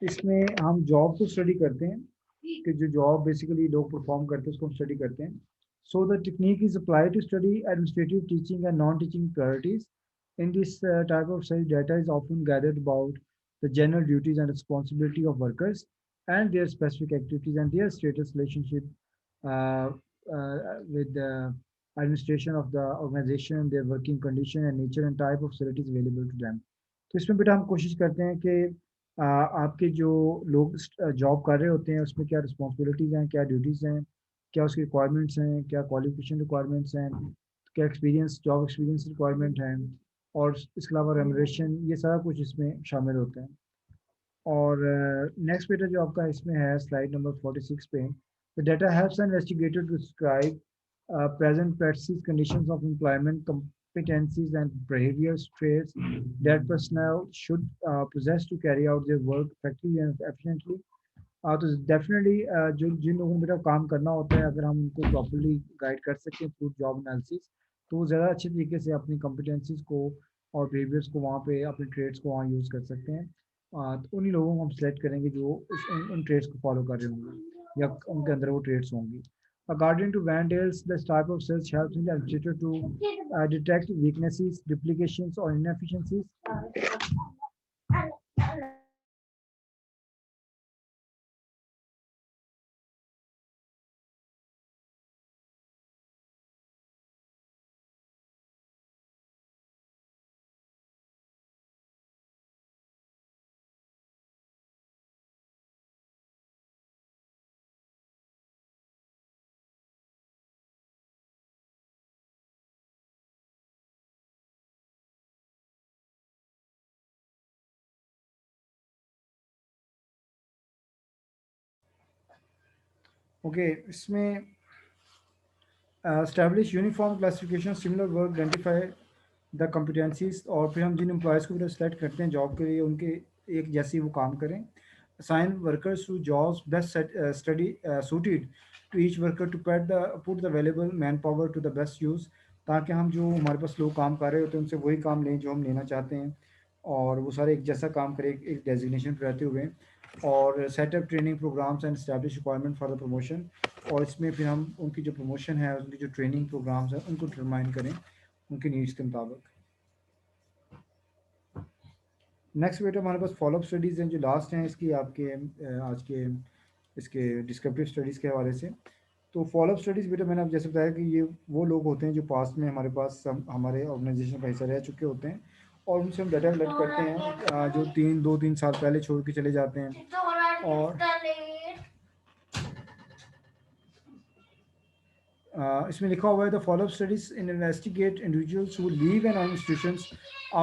इसमें हम जॉब को स्टडी करते हैं कि जो जॉब बेसिकली लोग परफॉर्म करते हैं उसको हम स्टडी करते हैं. So the technique is apply to study administrative teaching and non teaching priorities. In this type of study, data is often gathered about the general duties and responsibility of workers and their specific activities and their status relationship uh, with the administration of the organization, their working condition and nature and type of facilities available to them. तो इसमें बेटा हम कोशिश करते हैं कि आपके जो लोग जॉब कर रहे होते हैं उसमें क्या रिस्पॉन्सिबिलिटीज़ हैं, क्या ड्यूटीज़ हैं, क्या उसकी रिक्वायरमेंट्स हैं, क्या क्वालिफिकेशन रिक्वायरमेंट्स हैं, क्या एक्सपीरियंस जॉब एक्सपीरियंस रिक्वायरमेंट है, और इसके अलावा रेमुनरेशन, ये सारा कुछ इसमें शामिल होता है. और नेक्स्ट बेटा जो आपका इसमें है स्लाइड नंबर 46 पे, the data helps investigator to describe present practices, conditions of employment, competencies, and behavior traits that personnel should possess to carry out their work effectively and efficiently. तो डेफिनेटली जो जिन लोगों को बेटा काम करना होता है, अगर हम उनको प्रॉपरली गाइड कर सकते हैं थ्रू जॉब एनालिसिस, तो वो ज़्यादा अच्छे तरीके से अपनी कॉम्पिटेंसीज को और बिहेवियर्स को वहाँ पे अपने ट्रेड्स को वहाँ यूज़ कर सकते हैं. तो उन्हीं लोगों को हम सेलेक्ट करेंगे जो उन ट्रेड्स को फॉलो कर रहे होंगे या उनके अंदर वो ट्रेड्स होंगी. According to Van Dales, this type of search helps the administrator to detect weaknesses, duplications, or inefficiencies. Okay, इसमें establish uniform classification similar work, identify the competencies, और फिर हम जिन एम्प्लॉयज़ को भी सेलेक्ट करते हैं जॉब के लिए उनके एक जैसे वो काम करें. assign workers to jobs best study suited to each worker to put the available manpower to the best use, ताकि हम जो हमारे पास लोग काम कर रहे होते हैं उनसे वही काम लें जो हम लेना चाहते हैं और वो सारे एक जैसा काम करें एक डेजिग्नेशन पर रहते हुए. और setup training programmes and establish requirement for the promotion, और इसमें फिर हम उनकी जो प्रमोशन है उनकी जो ट्रेनिंग प्रोग्राम्स हैं उनको डिटरमाइन करें उनकी नीड्स के मुताबिक. नेक्स्ट बेटा हमारे पास फॉलोअप स्टडीज़ हैं जो लास्ट हैं इसकी आपके आज के इसके डिस्क्रिप्टिव स्टडीज़ के हवाले से. तो फॉलोअप स्टडीज़ बेटा मैंने अब जैसे बताया कि ये वो लोग होते हैं जो पास्ट में हमारे पास हमारे ऑर्गेनाइजेशन का हिस्सा रह चुके होते हैं और उनसे हम डाटा कलेक्ट करते हैं जो 2-3 साल पहले छोड़ के चले जाते हैं. और इसमें लिखा हुआ है the follow up studies in investigate individuals who leave an institutions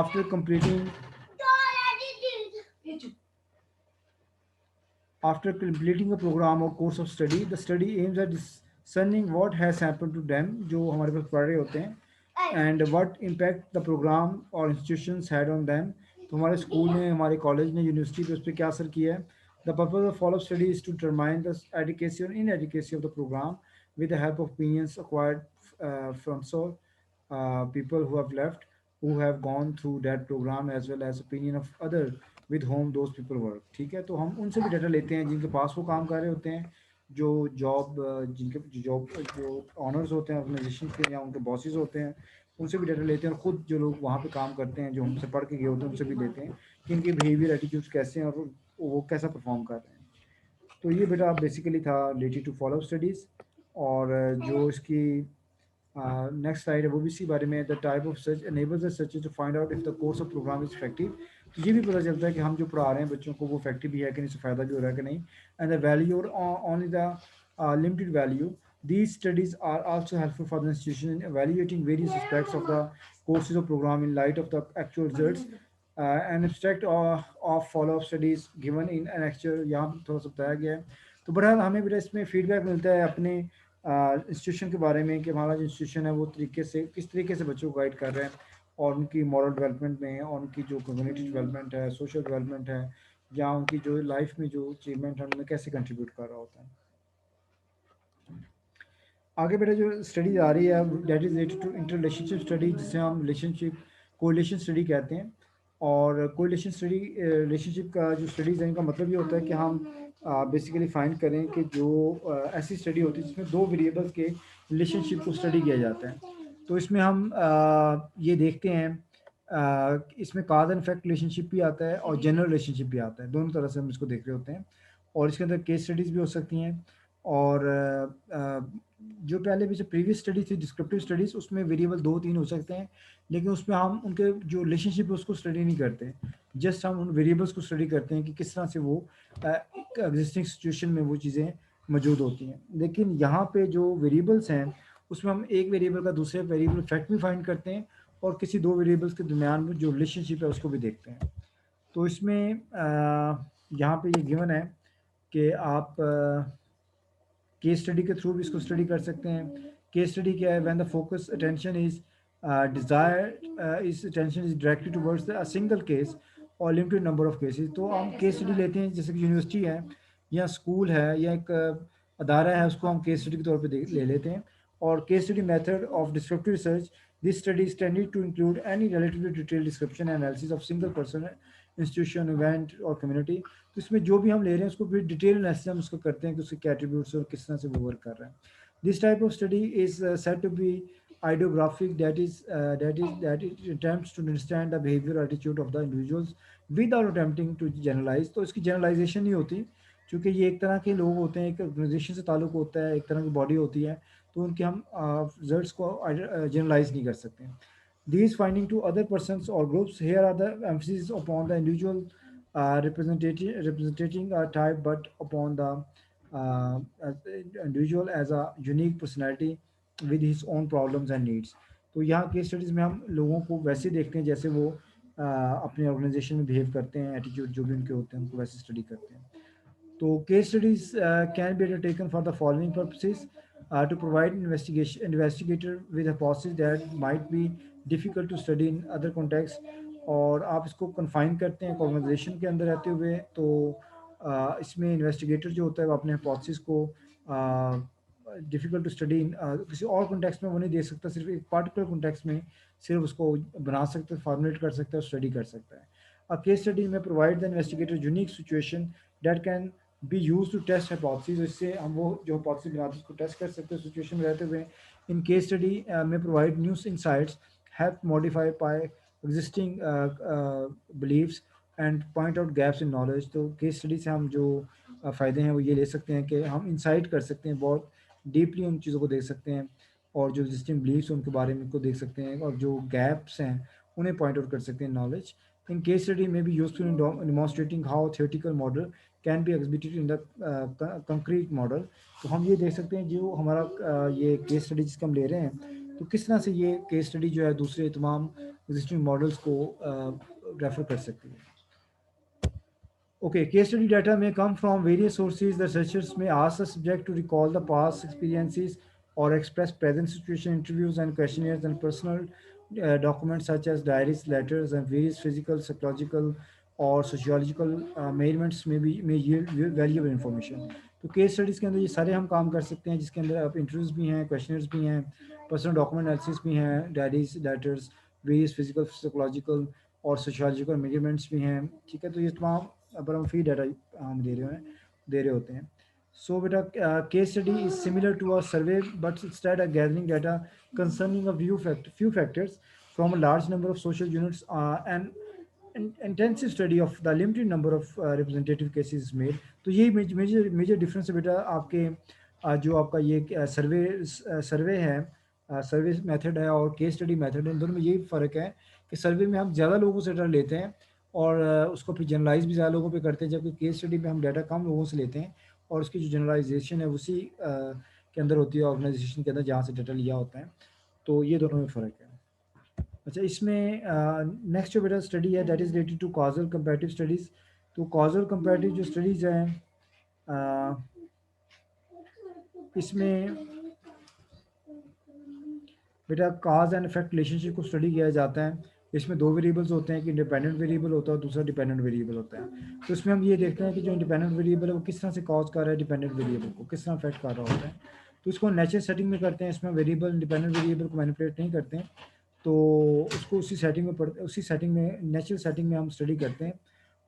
after completing after completing a program or course of study. The study aims at discerning what has happened to them जो हमारे पास पढ़ रहे होते हैं and what impact the program or institutions had on them. तो हमारे school ने हमारे कॉलेज ने यूनिवर्सिटी पे उस पर क्या असर किया है. The purpose of follow-up study is to determine the adequacy or inadequacy of the program with the help of opinions acquired from people who have left, who have gone through that program, as well as opinion of other with whom those people work. ठीक है, तो हम उनसे भी data लेते हैं जिनके पास वो काम कर रहे होते हैं, जो जॉब जिनके जॉब जो ऑनर्स होते हैं ऑर्गेनाइजेशन के या उनके बॉसेस होते हैं, उनसे भी डाटा लेते हैं. और ख़ुद जो लोग वहाँ पे काम करते हैं जो हमसे पढ़ के गए होते हैं उनसे भी लेते हैं कि इनके बिहेवियर एटीट्यूड्स कैसे हैं और वो कैसा परफॉर्म कर रहे हैं. तो ये बेटा बेसिकली था रिलेटेड टू फॉलो स्टडीज़. और जो इसकी नेक्स्ट स्लाइड है वो भी इसी बारे में. The type of search enables the searcher to find out if the course of program is effective. तो ये भी पता चलता है कि हम जो पढ़ा रहे हैं बच्चों को वो इफेक्टिव भी है कि नहीं, इससे फ़ायदा भी हो रहा है कि नहीं. एंड द वैल्यू और only the limited value. These studies are also helpful for the institution in evaluating various aspects of the courses or program in light of the actual results. An abstract of follow-up studies given in annexure यहाँ थोड़ा सा बताया गया है. तो बहरहाल हमें बेटा इसमें फीडबैक मिलता है अपने इंस्टीट्यूशन के बारे में कि हमारा जो इंस्टीट्यूशन है वो तरीके से किस तरीके से बच्चों को गाइड कर रहे हैं और उनकी मॉरल डेवलपमेंट में और उनकी जो कम्युनिटी डेवलपमेंट है, सोशल डेवलपमेंट है, या उनकी जो लाइफ में जो अचीवमेंट है उनमें कैसे कंट्रीब्यूट कर रहा होता है. आगे बेटा जो स्टडी आ रही है that is related to interrelationship study, जिसे हम रिलेशनशिप कोरिलेशन स्टडी कहते हैं. और कोरिलेशन स्टडी, रिलेशनशिप का जो स्टडीज़ है इनका मतलब ये होता है कि हम बेसिकली फाइंड करें कि जो ऐसी स्टडी होती है जिसमें दो वेरिएबल्स के रिलेशनशिप को स्टडी किया जाता है। तो इसमें हम ये देखते हैं, इसमें काज एंड इफेक्ट रिलेशनशिप भी आता है और जनरल रिलेशनशिप भी आता है, दोनों तरह से हम इसको देख रहे होते हैं। और इसके अंदर केस स्टडीज़ भी हो सकती हैं। और जो पहले भी जो प्रीवियस स्टडी थी डिस्क्रिप्टिव स्टडीज़, उसमें वेरिएबल दो तीन हो सकते हैं, लेकिन उसमें हम उनके जो रिलेशनशिप है उसको स्टडी नहीं करते, जस्ट हम उन वेरिएबल्स को स्टडी करते हैं कि किस तरह से वो एग्जिस्टिंग सिचुएशन में वो चीज़ें मौजूद होती हैं। लेकिन यहाँ पे जो वेरिएबल्स हैं उसमें हम एक वेरिएबल का दूसरे वेरिएबल इफेक्ट भी फाइंड करते हैं और किसी दो वेरिएबल्स के दरमियान में जो रिलेशनशिप है उसको भी देखते हैं। तो इसमें यहाँ पे ये गिवन है कि आप केस स्टडी के थ्रू भी इसको स्टडी कर सकते हैं। केस स्टडी क्या है? When the focus attention is desire is attention is directed towards a single case और लिमिटेड नंबर ऑफ केसेस। तो हम केस स्टडी लेते हैं, जैसे कि यूनिवर्सिटी है या स्कूल है या एक अदारा है, उसको हम केस स्टडी के तौर पे ले लेते हैं। और case study method of descriptive research, this study is tended to include any relatively detail description and analysis of single person, institution, event और कम्युनिटी। तो इसमें जो भी हम ले रहे हैं उसको फिर डिटेल एनालिसिस हम उसको करते हैं कि उसके क्या एट्रीब्यूट्स और किस तरह से वो वर्क कर रहा है। This type of study is said to be idiographic, that it attempts to understand the behavior attitude of the individuals without attempting to generalize। तो इसकी जनरलाइजेशन नहीं होती, क्योंकि ये एक तरह के लोग होते हैं, एक ऑर्गेनाइजेशन से ताल्लुक होता है, एक तरह की बॉडी होती है, तो उनके हम रिजल्ट्स को जनरलाइज नहीं कर सकते। These finding to other persons or groups, here are the emphasis upon the individual representing a type, but upon the individual as a unique personality with his own problems and needs। तो यहाँ case studies में हम लोगों को वैसे देखते हैं जैसे वो अपने ऑर्गेनाइजेशन में बिहेव करते हैं, एटीट्यूड जो भी उनके होते हैं उनको वैसे स्टडी करते हैं। तो case studies can be undertaken for the following purposes: to provide investigator with hypotheses that might be difficult to study in other contexts। और आप इसको कन्फाइन करते हैं ऑर्गेनाइजेशन के अंदर रहते हुए, तो इसमें इन्वेस्टिगेटर जो होता है वो अपने hypotheses को डिफ़िकल्ट टू स्टडी किसी और कॉन्टेक्स्ट में वो नहीं दे सकता, सिर्फ एक पार्टिकुलर कॉन्टेक्स्ट में सिर्फ उसको बना सकता है, फॉर्मुलेट कर सकता है और स्टडी कर सकता है। A case study में provide the investigator unique situation that can be used to test hypothesis। इससे हम वो जो hypothesis बनाते हैं उसको टेस्ट कर सकते हैं सिचुएशन में रहते हुए। In case study में provide new insights, help modify by existing beliefs and point out gaps in knowledge। तो केस स्टडी से हम जो फ़ायदे हैं वो ये ले सकते हैं कि हम इंसाइट कर सकते हैं, बहुत डीपली उन चीज़ों को देख सकते हैं, और जो एग्जिस्टिंग बिलीव्स उनके बारे में उनको देख सकते हैं, और जो गैप्स हैं उन्हें पॉइंट आउट कर सकते हैं knowledge. In case study may be useful in demonstrating how theoretical model can be exhibited in the concrete model। तो हम ये देख सकते हैं जो हमारा ये केस स्टडी जिसका हम ले रहे हैं, तो किस तरह से ये केस स्टडी जो है दूसरे तमाम एग्जिस्टिंग मॉडल्स को रेफर कर सकती है। Okay, case study data may come from various sources. The researchers may ask the subject to recall the past experiences or express present situation, interviews and questionnaires and personal documents such as diaries, letters, and various physical, psychological or sociological measurements may yield valuable information। तो case studies के अंदर ये सारे हम काम कर सकते हैं, जिसके अंदर आप इंटरव्यूज़ भी हैं, क्वेश्चनर्स भी हैं, पर्सनल डॉक्यूमेंट एनालिसिस भी हैं, diaries, letters, various physical, psychological और सोशियोलॉजिकल मेजरमेंट्स भी हैं। ठीक है, तो ये तमाम पर हम फ्री डाटा हम दे रहे होते हैं। सो बेटा case study is similar to a survey but instead a gathering data concerning a few factors from a large number of social units and intensive study of the limited number of representative cases made. तो यही major difference है बेटा आपके जो आपका ये सर्वे है, survey method है और केस स्टडी मेथड है, इन दोनों में यही फ़र्क है कि सर्वे में हम ज़्यादा लोगों से डाटा लेते हैं और उसको फिर जनरलाइज भी ज़्यादा लोगों पे करते हैं, जबकि केस स्टडी में हम डाटा कम लोगों से लेते हैं और उसकी जो जनरलाइजेशन है उसी के अंदर होती है, ऑर्गेनाइजेशन के अंदर जहाँ से डाटा लिया होता है। तो ये दोनों में फ़र्क है। अच्छा, इसमें नेक्स्ट जो बेटा स्टडी है that is related to causal comparative studies. तो कॉजल कंपैरेटिव जो स्टडीज़ हैं इसमें बेटा काज एंड इफेक्ट रिलेशनशिप को स्टडी किया जाता है। इसमें दो वेरिएबल्स होते हैं, कि इंडिपेंडेंट वेरिएबल होता है और दूसरा डिपेंडेंट वेरिएबल होता है। तो इसमें हम ये देखते हैं कि जो इंडिपेंडेंट वेरिएबल है वो किस तरह से कॉज कर रहा है, डिपेंडेंट वेरिएबल को किस तरह अफेक्ट कर रहा होता है। तो इसको नेचुरल सेटिंग में करते हैं, इसमें वेरिएबल इंडिपेंडेंट वेरिएबल को मैनिपुलेट नहीं करते हैं। तो उसको उसी सेटिंग में नेचुरल सेटिंग में हम स्टडी करते हैं।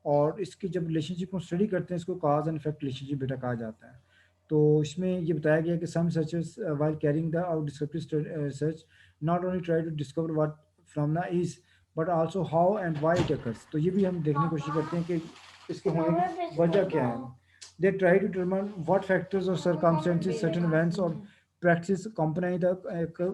और इसकी जब रिलेशनशिप को स्टडी करते हैं, इसको काज एंड इफेक्ट रिलेशनशिप बेटा कहा जाता है। तो इसमें ये बताया गया कि some searchers while carrying the out descriptive research not only try to discover what phenomena is but also how and why it occurs. तो ये भी हम देखने की कोशिश करते हैं कि इसके होने की वजह क्या है। They try to determine what factors और सर्कमस्टेंसेस सर्टेन इवेंट्स और practice accompany the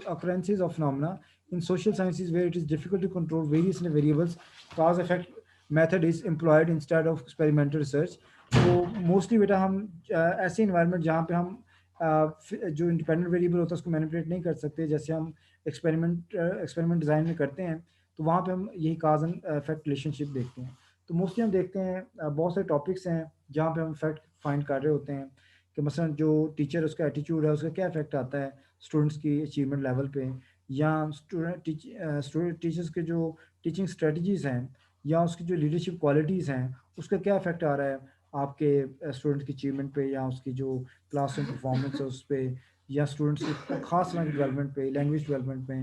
occurrences of phenomena. In social sciences, where it is difficult to control various variables, cause effect method is employed instead of experimental research. तो mostly बेटा हम ऐसे environment जहाँ पे हम जो independent variable होता है उसको मैनिपुलेट नहीं कर सकते, जैसे हम एक्सपेरिमेंट डिज़ाइन में करते हैं, तो वहाँ पे हम यही काज एंड इफेक्ट रिलेशनशिप देखते हैं। तो मोस्टली हम देखते हैं बहुत सारे टॉपिक्स हैं जहाँ पे हम इफेक्ट फाइंड कर रहे होते हैं कि मसलन जो टीचर उसका एटीट्यूड है उसका क्या इफेक्ट आता है स्टूडेंट्स की अचीवमेंट लेवल पे, या स्टूडेंट टीचर्स के जो टीचिंग स्ट्रेटजीज़ हैं या उसकी जो लीडरशिप क्वालिटीज़ हैं उसका क्या इफेक्ट आ रहा है आपके स्टूडेंट की अचीवमेंट पे, या उसकी जो क्लासरूम परफॉर्मेंस है उस पर, या स्टूडेंट्स की खास तरह की डेवलपमेंट पे, लैंग्वेज डेवलपमेंट पे,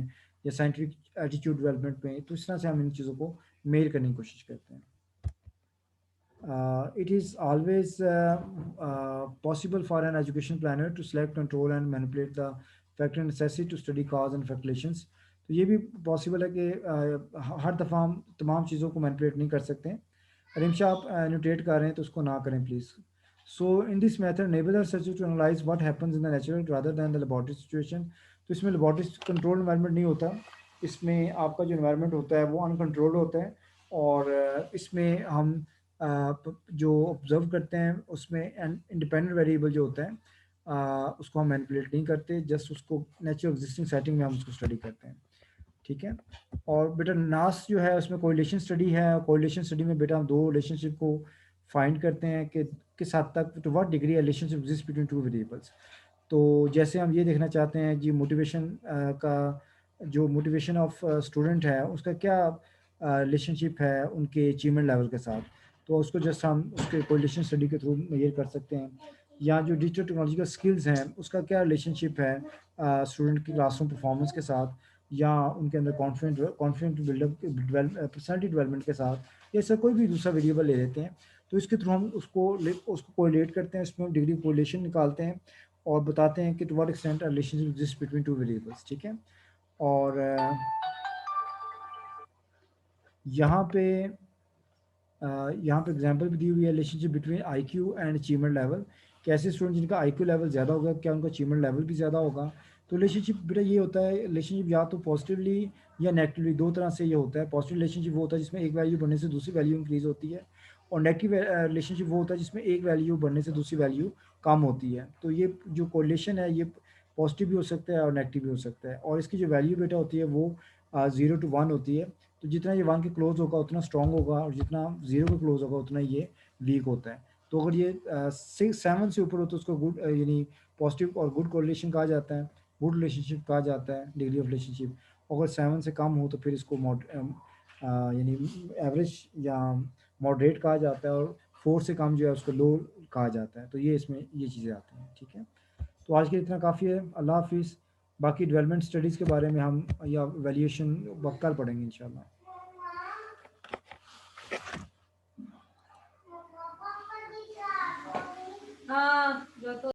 या साइंटिफिक एटीट्यूड डेवलपमेंट पे। तो इस तरह से हम इन चीज़ों को मेल करने की कोशिश करते हैं। It is always possible for an education planner to select, control and manipulate the factor necessary to study cause and effect relations. तो ये भी पॉसिबल है कि हर दफ़ा हम तमाम चीज़ों को मैनिपुलेट नहीं कर सकते हैं। रिमशा आप एनोटेट कर रहे हैं तो उसको ना करें please. So in this method enable research to analyse what happens in the natural rather than the laboratory situation. तो इसमें लेबोरेटरी कंट्रोल इन्वायरमेंट नहीं होता, इसमें आपका जो इन्वायरमेंट होता है वो अनकंट्रोल्ड होता है। और इसमें हम जो ऑब्जर्व करते हैं उसमें इंडिपेंडेंट वेरिएबल जो होता है उसको हम मैनिपुलेट नहीं करते, जस्ट उसको नेचुरल एग्जिस्टिंग सेटिंग में हम उसको स्टडी करते हैं। ठीक है। और बेटा नास जो है उसमें कोरिलेशन स्टडी है। कोरिलेशन स्टडी में बेटा हम दो रिलेशनशिप को फाइंड करते हैं कि किस हद तक, to what degree relationship exist between two variables. तो जैसे हम ये देखना चाहते हैं जी मोटिवेशन का जो मोटिवेशन ऑफ स्टूडेंट है उसका क्या रिलेशनशिप है उनके अचीवमेंट लेवल के साथ, तो उसको जस्ट हम उसके कोरिलेशन स्टडी के थ्रू मेजर कर सकते हैं। या जो डिजिटल टेक्नोलॉजी का स्किल्स हैं उसका क्या रिलेशनशिप है स्टूडेंट की क्लासरूम परफॉर्मेंस के साथ, या उनके अंदर कॉन्फिडेंट बिल्डअप पर्सनैलिटी डेवलपमेंट के साथ, या ऐसा कोई भी दूसरा वेरिएबल ले लेते हैं। तो इसके थ्रू हम उसको कोरिलेट करते हैं, इसमें डिग्री कोरिलेशन निकालते हैं और बताते हैं कि to what extent relationship exist between two variables. ठीक है। और यहाँ पे यहाँ पे एग्जांपल भी दी हुई है relationship between IQ and achievement level. कैसे स्टूडेंट जिनका आईक्यू लेवल ज़्यादा होगा क्या उनका अचीवमेंट लेवल भी ज़्यादा होगा। तो रिलेशनशिप बेटा ये होता है, रिलेशनशिप या तो पॉजिटिवली या नेगेटिवली, दो तरह से ये होता है। पॉजिटिव रिलेशनशिप वो होता है जिसमें एक वैल्यू बढ़ने से दूसरी वैल्यू इंक्रीज होती है, और नेगेटिव रिलेशनशिप वो होता है जिसमें एक वैल्यू बढ़ने से दूसरी वैल्यू कम होती है। तो ये जो कोरिलेशन है ये पॉजिटिव भी हो सकता है और नेगेटिव भी हो सकता है। और इसकी जो वैल्यू बेटा होती है वो 0 to 1 होती है। तो जितना ये 1 के क्लोज होगा उतना स्ट्रॉन्ग होगा, और जितना 0 के क्लोज होगा उतना ये वीक होता है। तो अगर ये 6 7 से ऊपर हो तो उसको गुड यानी पॉजिटिव और गुड कोरिलेशन कहा जाता है, गुड रिलेशनशिप कहा जाता है, डिग्री ऑफ रिलेशनशिप। अगर 7 से कम हो तो फिर इसको यानी एवरेज या मॉडरेट कहा जाता है, और 4 से कम जो है उसको लो कहा जाता है। तो ये इसमें ये चीज़ें आती हैं। ठीक है। तो आज के लिए इतना काफ़ी है। अल्लाह हाफिज़। बाकी डेवलपमेंट स्टडीज़ के बारे में हम या वैल्यूएशन कल पढ़ेंगे इंशाल्लाह। हाँ जो तो